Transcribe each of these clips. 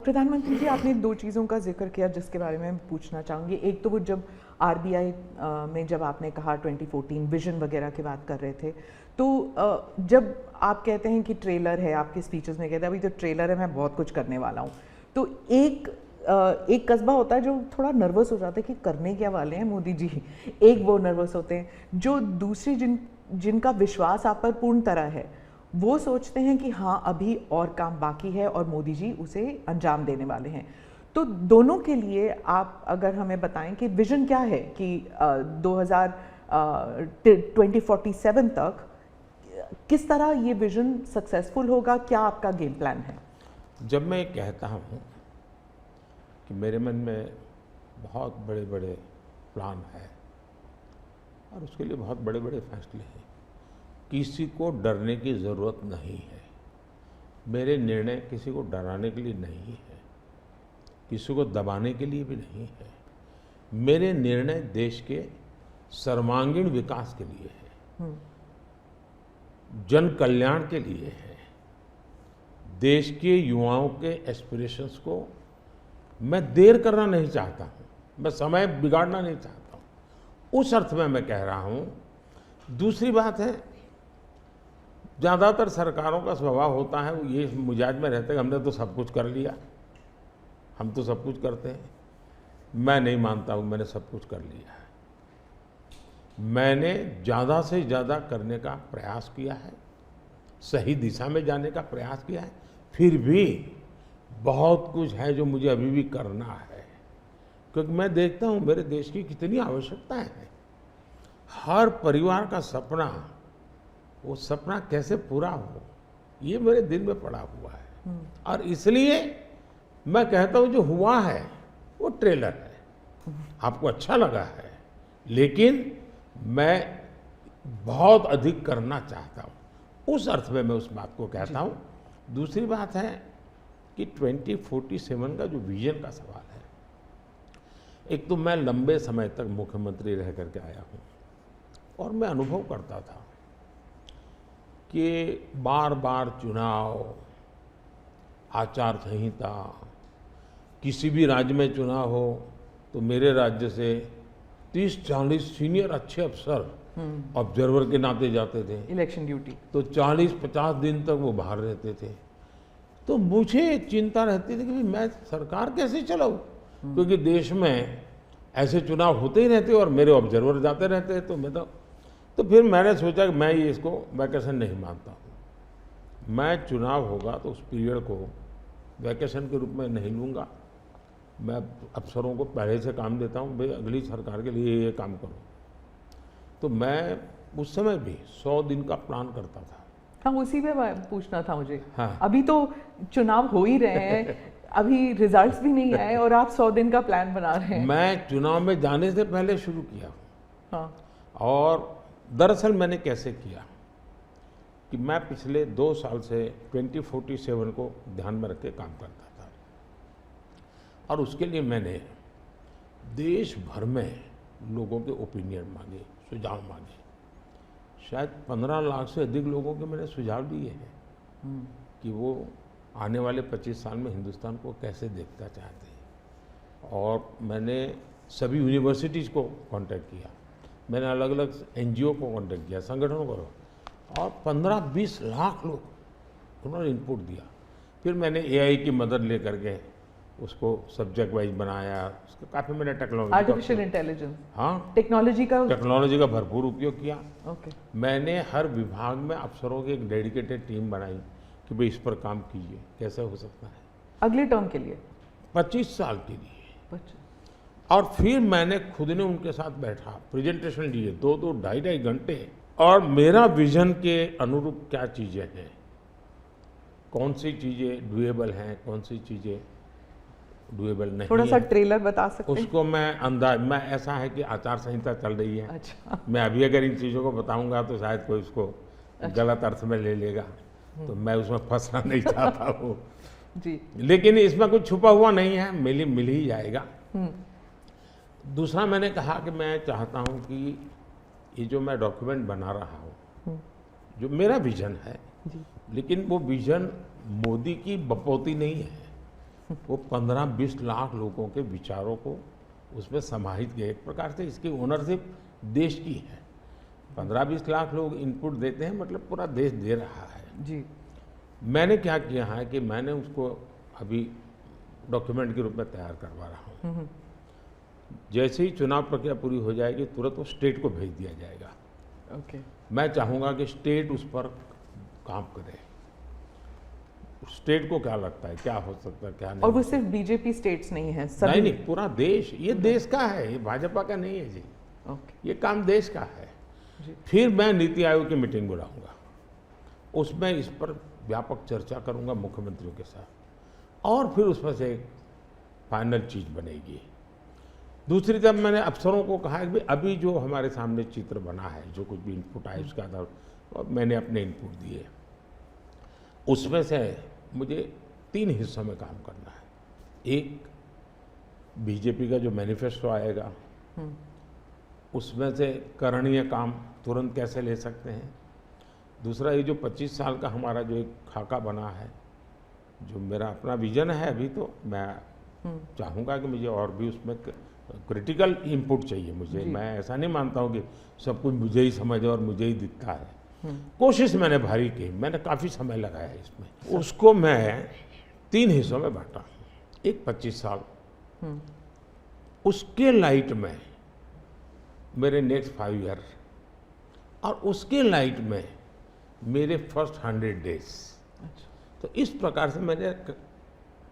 प्रधानमंत्री जी, आपने दो चीज़ों का जिक्र किया जिसके बारे में मैं पूछना चाहूँगी। एक तो वो जब आरबीआई में जब आपने कहा 2014 विजन वगैरह की बात कर रहे थे, तो जब आप कहते हैं कि ट्रेलर है, आपके स्पीचेस में कहते हैं अभी तो ट्रेलर है, मैं बहुत कुछ करने वाला हूँ, तो एक कस्बा होता है जो थोड़ा नर्वस हो जाता है कि करने क्या वाले हैं मोदी जी। एक वो नर्वस होते हैं जो दूसरी जिनका विश्वास आप पर पूर्ण तरह है, वो सोचते हैं कि हाँ अभी और काम बाकी है और मोदी जी उसे अंजाम देने वाले हैं। तो दोनों के लिए आप अगर हमें बताएं कि विजन क्या है कि 2047 तक किस तरह ये विजन सक्सेसफुल होगा, क्या आपका गेम प्लान है? जब मैं कहता हूँ कि मेरे मन में बहुत बड़े बड़े प्लान है और उसके लिए बहुत बड़े बड़े फैसले हैं, किसी को डरने की ज़रूरत नहीं है। मेरे निर्णय किसी को डराने के लिए नहीं है, किसी को दबाने के लिए भी नहीं है। मेरे निर्णय देश के सर्वांगीण विकास के लिए है, जन कल्याण के लिए है। देश के युवाओं के एस्पिरेशंस को मैं देर करना नहीं चाहता हूँ, मैं समय बिगाड़ना नहीं चाहता हूँ, उस अर्थ में मैं कह रहा हूँ। दूसरी बात है, ज़्यादातर सरकारों का स्वभाव होता है वो ये मिजाज में रहते हैं हमने तो सब कुछ कर लिया, हम तो सब कुछ करते हैं। मैं नहीं मानता हूँ मैंने सब कुछ कर लिया है। मैंने ज़्यादा से ज़्यादा करने का प्रयास किया है, सही दिशा में जाने का प्रयास किया है, फिर भी बहुत कुछ है जो मुझे अभी भी करना है, क्योंकि मैं देखता हूँ मेरे देश की कितनी आवश्यकताएं हैं। हर परिवार का सपना, वो सपना कैसे पूरा हो, ये मेरे दिल में पड़ा हुआ है। और इसलिए मैं कहता हूँ जो हुआ है वो ट्रेलर है, आपको अच्छा लगा है, लेकिन मैं बहुत अधिक करना चाहता हूँ, उस अर्थ में मैं उस बात को कहता हूँ। दूसरी बात है कि 2047 का जो विजन का सवाल है, एक तो मैं लंबे समय तक मुख्यमंत्री रह करके आया हूँ और मैं अनुभव करता था कि बार बार चुनाव, आचार संहिता, किसी भी राज्य में चुनाव हो तो मेरे राज्य से 30-40 सीनियर अच्छे अफसर ऑब्जर्वर के नाते जाते थे इलेक्शन ड्यूटी, तो 40-50 दिन तक वो बाहर रहते थे। तो मुझे चिंता रहती थी कि मैं सरकार कैसे चलाऊं, क्योंकि देश में ऐसे चुनाव होते ही रहते और मेरे ऑब्जर्वर जाते रहते। तो फिर मैंने सोचा कि मैं ये इसको वैकेशन नहीं मानता हूँ। मैं चुनाव होगा तो उस पीरियड को वैकेशन के रूप में नहीं लूँगा। मैं अफसरों को पहले से काम देता हूँ, भाई अगली सरकार के लिए ये काम करो। तो मैं उस समय भी 100 दिन का प्लान करता था। हाँ, उसी पे पूछना था मुझे। हाँ। अभी तो चुनाव हो ही रहे हैं, अभी रिजल्ट्स भी नहीं आए और आप 100 दिन का प्लान बना रहे हैं। मैं चुनाव में जाने से पहले शुरू किया। हाँ। और दरअसल मैंने कैसे किया कि मैं पिछले 2 साल से 2047 को ध्यान में रख के काम करता था, और उसके लिए मैंने देश भर में लोगों के ओपिनियन मांगे, सुझाव मांगे। शायद 15 लाख से अधिक लोगों के मैंने सुझाव दिए हैं कि वो आने वाले 25 साल में हिंदुस्तान को कैसे देखना चाहते हैं। और मैंने सभी यूनिवर्सिटीज़ को कांटेक्ट किया, मैंने अलग अलग एनजीओ को कांटेक्ट किया, संगठनों को, और 15-20 लाख लोग उन्होंने इनपुट दिया। फिर मैंने एआई की मदद ले करके उसको सब्जेक्ट वाइज बनाया, उसका काफ़ी मैंने टेक्नोलॉजी, आर्टिफिशियल इंटेलिजेंस, हाँ, टेक्नोलॉजी का भरपूर उपयोग किया। ओके। मैंने हर विभाग में अफसरों की एक डेडिकेटेड टीम बनाई कि भाई इस पर काम कीजिए, कैसे हो सकता है अगले टर्म के लिए 25 साल के लिए। और फिर मैंने खुद ने उनके साथ बैठा, प्रेजेंटेशन दिए 2-2, 2.5 घंटे, और मेरा विजन के अनुरूप क्या चीज़ें हैं, कौन सी चीज़ें डुएबल हैं, कौन सी चीज़ें डुएबल नहीं। थोड़ा सा ट्रेलर बता सकते हैं? उसको मैं ऐसा है कि आचार संहिता चल रही है। अच्छा। मैं अभी अगर इन चीज़ों को बताऊंगा तो शायद कोई उसको गलत अर्थ में ले लेगा, तो मैं उसमें फंसना नहीं चाहता हूँ जी। लेकिन इसमें कुछ छुपा हुआ नहीं है, मिल ही जाएगा। दूसरा मैंने कहा कि मैं चाहता हूँ कि ये जो मैं डॉक्यूमेंट बना रहा हूँ, जो मेरा विजन है, लेकिन वो विजन मोदी की बपौती नहीं है, वो 15-20 लाख लोगों के विचारों को उसमें समाहित किया। एक प्रकार से इसकी ओनरशिप देश की है। 15-20 लाख लोग इनपुट देते हैं, मतलब पूरा देश दे रहा है जी। मैंने क्या किया है कि मैंने उसको अभी डॉक्यूमेंट के रूप में तैयार करवा रहा हूँ। जैसे ही चुनाव प्रक्रिया पूरी हो जाएगी तुरंत वो स्टेट को भेज दिया जाएगा। ओके। मैं चाहूँगा कि स्टेट उस पर काम करे। स्टेट को क्या लगता है, क्या हो सकता है, क्या नहीं। और वो सिर्फ बीजेपी स्टेट्स नहीं है, सभी। नहीं नहीं, पूरा देश, ये देश का है, ये भाजपा का नहीं है जी। ओके ये काम देश का है जी। फिर मैं नीति आयोग की मीटिंग बुलाऊंगा, उसमें इस पर व्यापक चर्चा करूंगा मुख्यमंत्रियों के साथ, और फिर उसमें से एक फाइनल चीज बनेगी। दूसरी तरफ मैंने अफसरों को कहा कि अभी जो हमारे सामने चित्र बना है, जो कुछ भी इनपुट आए उसके आधार पर मैंने अपने इनपुट दिए, उसमें से मुझे 3 हिस्सों में काम करना है। एक, बीजेपी का जो मैनिफेस्टो आएगा उसमें से करणीय काम तुरंत कैसे ले सकते हैं। दूसरा, ये जो 25 साल का हमारा जो एक खाका बना है, जो मेरा अपना विजन है, अभी तो मैं चाहूँगा कि मुझे और भी उसमें क्रिटिकल इनपुट चाहिए मुझे। मैं ऐसा नहीं मानता हूँ कि सब कुछ मुझे ही समझ और मुझे ही दिखता है। कोशिश मैंने भारी की, मैंने काफ़ी समय लगाया इसमें। उसको मैं 3 हिस्सों में बांटा। एक 25 साल, उसके लाइट में मेरे नेक्स्ट 5 ईयर, और उसके लाइट में मेरे फर्स्ट 100 डेज। तो इस प्रकार से मैंने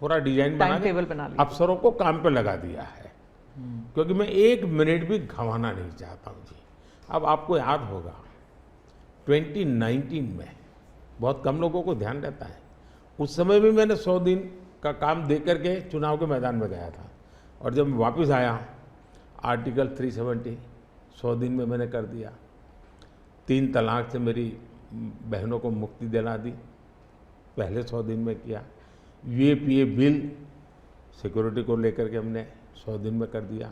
पूरा डिजाइन टाइम टेबल बना लिया, अफसरों को काम पे लगा दिया है। क्योंकि मैं 1 मिनट भी गंवाना नहीं चाहता हूँ जी। अब आपको याद होगा 2019 में बहुत कम लोगों को ध्यान रहता है, उस समय भी मैंने 100 दिन का काम दे करके चुनाव के मैदान में गया था, और जब मैं वापस आया आर्टिकल 370 100 दिन में मैंने कर दिया। 3 तलाक से मेरी बहनों को मुक्ति दिला दी, पहले 100 दिन में किया। यूएपीए बिल सिक्योरिटी को लेकर के हमने 100 दिन में कर दिया।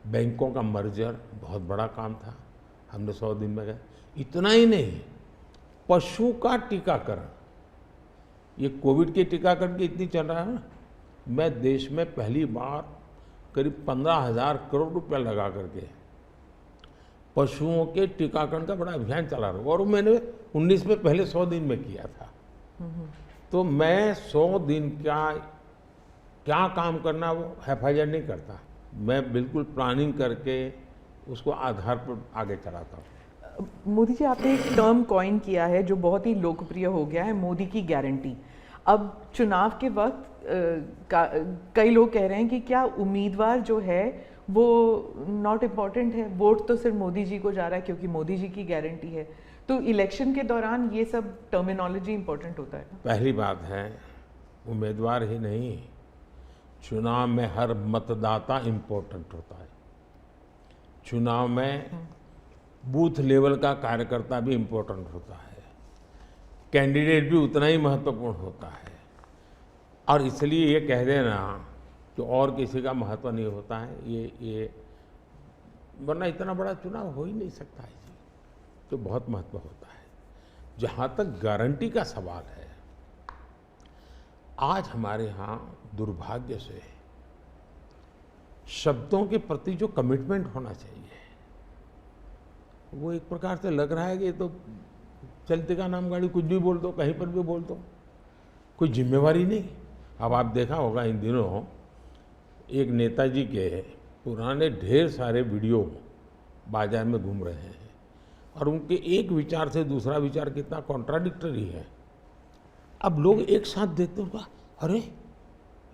बैंकों का मर्जर बहुत बड़ा काम था, हमने 100 दिन में किया। इतना ही नहीं, पशु का टीकाकरण, ये कोविड के टीकाकरण की इतनी चल रहा है ना, मैं देश में पहली बार करीब 15,000 करोड़ रुपया लगा करके पशुओं के टीकाकरण का बड़ा अभियान चला रहा हूँ, और मैंने 19 में पहले 100 दिन में किया था। तो मैं 100 दिन का क्या काम करना वो हैफाजत नहीं करता, मैं बिल्कुल प्लानिंग करके उसको आधार पर आगे चलाता हूँ। मोदी जी, आपने एक टर्म कॉइन किया है जो बहुत ही लोकप्रिय हो गया है, मोदी की गारंटी। अब चुनाव के वक्त कई लोग कह रहे हैं कि क्या उम्मीदवार जो है वो नॉट इम्पॉर्टेंट है, वोट तो सिर्फ मोदी जी को जा रहा है क्योंकि मोदी जी की गारंटी है। तो इलेक्शन के दौरान ये सब टर्मिनोलॉजी इम्पोर्टेंट होता है। पहली बात है, उम्मीदवार ही नहीं, चुनाव में हर मतदाता इम्पोर्टेंट होता है। चुनाव में बूथ लेवल का कार्यकर्ता भी इम्पोर्टेंट होता है, कैंडिडेट भी उतना ही महत्वपूर्ण होता है। और इसलिए ये कह देना कि और किसी का महत्व नहीं होता है, ये वरना इतना बड़ा चुनाव हो ही नहीं सकता है जी, तो बहुत महत्व होता है। जहाँ तक गारंटी का सवाल है, आज हमारे यहाँ दुर्भाग्य से शब्दों के प्रति जो कमिटमेंट होना चाहिए, वो एक प्रकार से लग रहा है कि ये तो चलते का नाम गाड़ी, कुछ भी बोल दो, कहीं पर भी बोल दो, कोई जिम्मेवारी नहीं। अब आप देखा होगा इन दिनों एक नेताजी के पुराने ढेर सारे वीडियो बाजार में घूम रहे हैं, और उनके एक विचार से दूसरा विचार कितना कॉन्ट्राडिक्टरी है। अब लोग एक साथ देखते हैं, अरे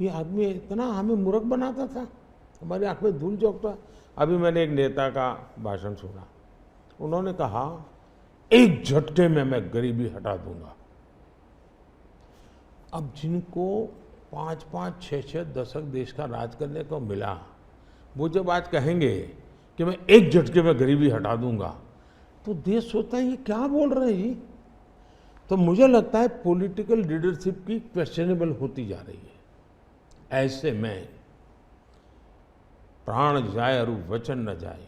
ये आदमी इतना हमें मूर्ख बनाता था, हमारी आंख में धूल झोंकता। अभी मैंने एक नेता का भाषण सुना, उन्होंने कहा एक झटके में मैं गरीबी हटा दूंगा। अब जिनको 5-5, 6-6 दशक देश का राज करने को मिला, वो जब आज कहेंगे कि मैं एक झटके में गरीबी हटा दूंगा, तो देश सोचता है ये क्या बोल रहे हैं जी। तो मुझे लगता है पॉलिटिकल लीडरशिप की क्वेश्चनेबल होती जा रही है। ऐसे में प्राण जाए और वचन न जाए,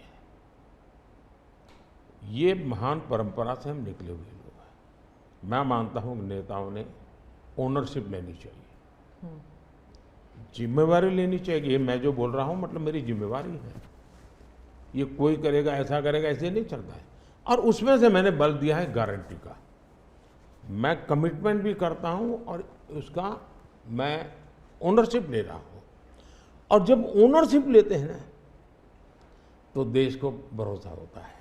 ये महान परंपरा से हम निकले हुए लोग हैं। मैं मानता हूं कि नेताओं ने ओनरशिप लेनी चाहिए। जिम्मेवारी लेनी चाहिए। ये मैं जो बोल रहा हूँ मतलब मेरी जिम्मेवारी है। ये कोई करेगा ऐसा करेगा ऐसे नहीं चलता है। और उसमें से मैंने बल दिया है गारंटी का। मैं कमिटमेंट भी करता हूँ और उसका मैं ओनरशिप ले रहा हूँ। और जब ओनरशिप लेते हैं ना तो देश को भरोसा होता है।